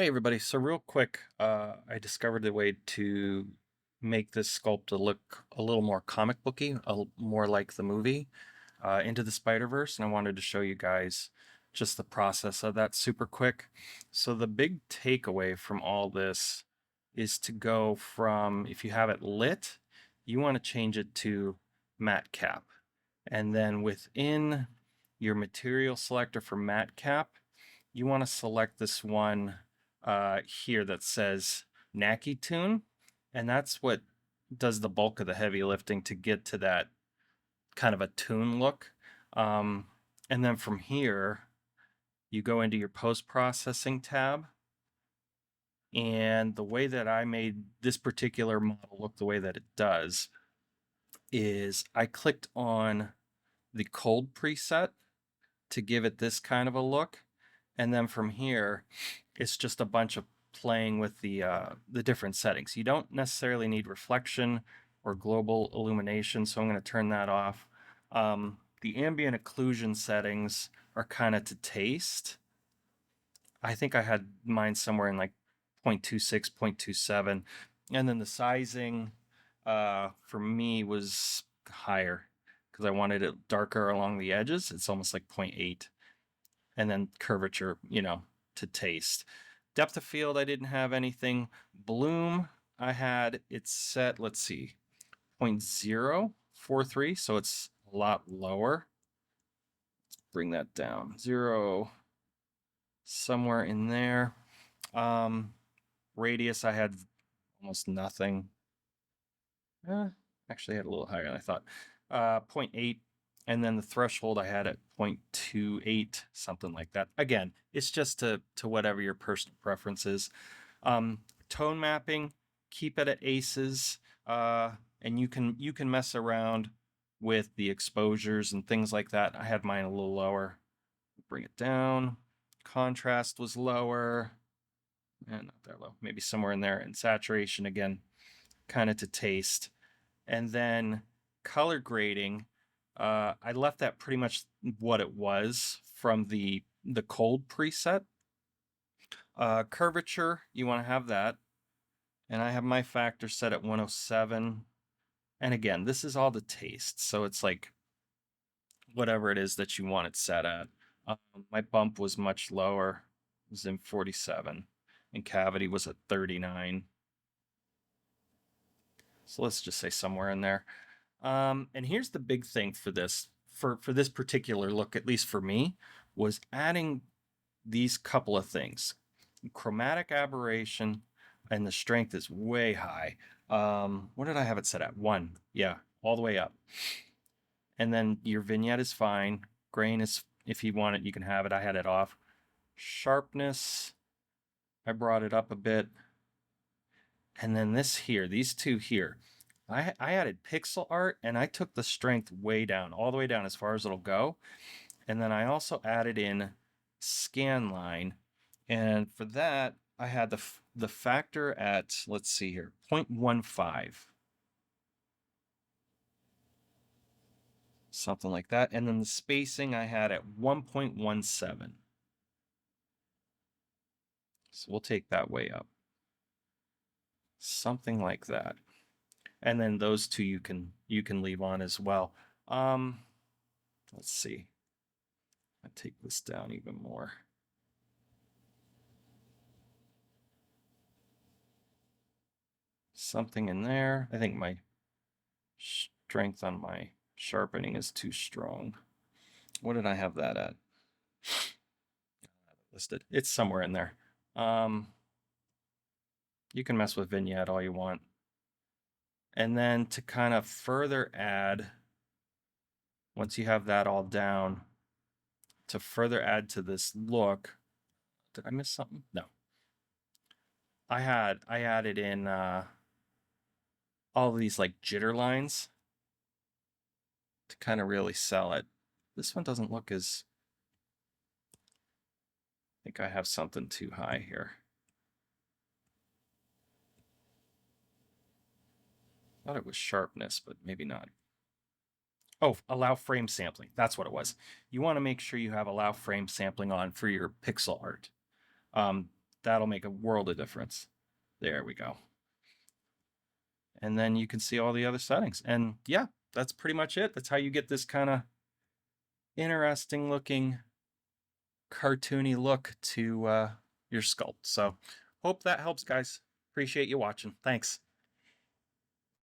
Hey everybody, so real quick, I discovered a way to make this sculpt to look a little more comic booky, more like the movie, Into the Spider-Verse, and I wanted to show you guys just the process of that super quick. So the big takeaway from all this is to go from, if you have it lit, you want to change it to matte cap. And then within your material selector for matte cap, you want to select this one here that says toon, and that's what does the bulk of the heavy lifting to get to that kind of a toon look. And then from here, you go into your post-processing tab, and the way that I made this particular model look the way that it does is I clicked on the cold preset to give it this kind of a look. And then from here, it's just a bunch of playing with the different settings. You don't necessarily need reflection or global illumination, so I'm going to turn that off. The ambient occlusion settings are kind of to taste. I think I had mine somewhere in like 0.26, 0.27. And then the sizing for me was higher because I wanted it darker along the edges. It's almost like 0.8. And then curvature, to taste. Depth of field, I didn't have anything. Bloom, I had it set, let's see, 0.043, so it's a lot lower. Let's bring that down. 0, somewhere in there. Radius, I had almost nothing. Actually, I had a little higher than I thought. 0.8, and then the threshold I had at 0.28, something like that. Again, it's just to whatever your personal preference is. Tone mapping, keep it at aces, and you can mess around with the exposures and things like that. I had mine a little lower. Bring it down. Contrast was lower, and not that low, maybe somewhere in there. And saturation, again, kind of to taste. And then color grading, I left that pretty much what it was from the cold preset. Curvature, you want to have that. And I have my factor set at 107. And again, this is all the taste. So it's like whatever it is that you want it set at. My bump was much lower. It was in 47. And cavity was at 39. So let's just say somewhere in there. And here's the big thing for this, for this particular look, at least for me, was adding these couple of things. Chromatic aberration, and the strength is way high. What did I have it set at? 1. Yeah, all the way up. And then your vignette is fine. Grain is, if you want it, you can have it. I had it off. Sharpness, I brought it up a bit. And then this here, these two here, I added pixel art, and I took the strength way down, all the way down as far as it'll go. And then I also added in scan line. And for that, I had the factor at, let's see here, 0.15. Something like that. And then the spacing I had at 1.17. So we'll take that way up. Something like that. And then those two you can leave on as well. Let's see. I take this down even more. Something in there. I think my strength on my sharpening is too strong. What did I have that at? Listed. It's somewhere in there. You can mess with vignette all you want. And then to kind of further add, once you have that all down, to further add to this look, did I miss something? No. I added in all these like jitter lines to kind of really sell it. This one doesn't look as, I think I have something too high here. I thought it was sharpness, but maybe not. Oh, allow frame sampling. That's what it was. You want to make sure you have allow frame sampling on for your pixel art. That'll make a world of difference. There we go. And then you can see all the other settings. And yeah, that's pretty much it. That's how you get this kind of interesting looking cartoony look to your sculpt. So hope that helps, guys. Appreciate you watching. Thanks.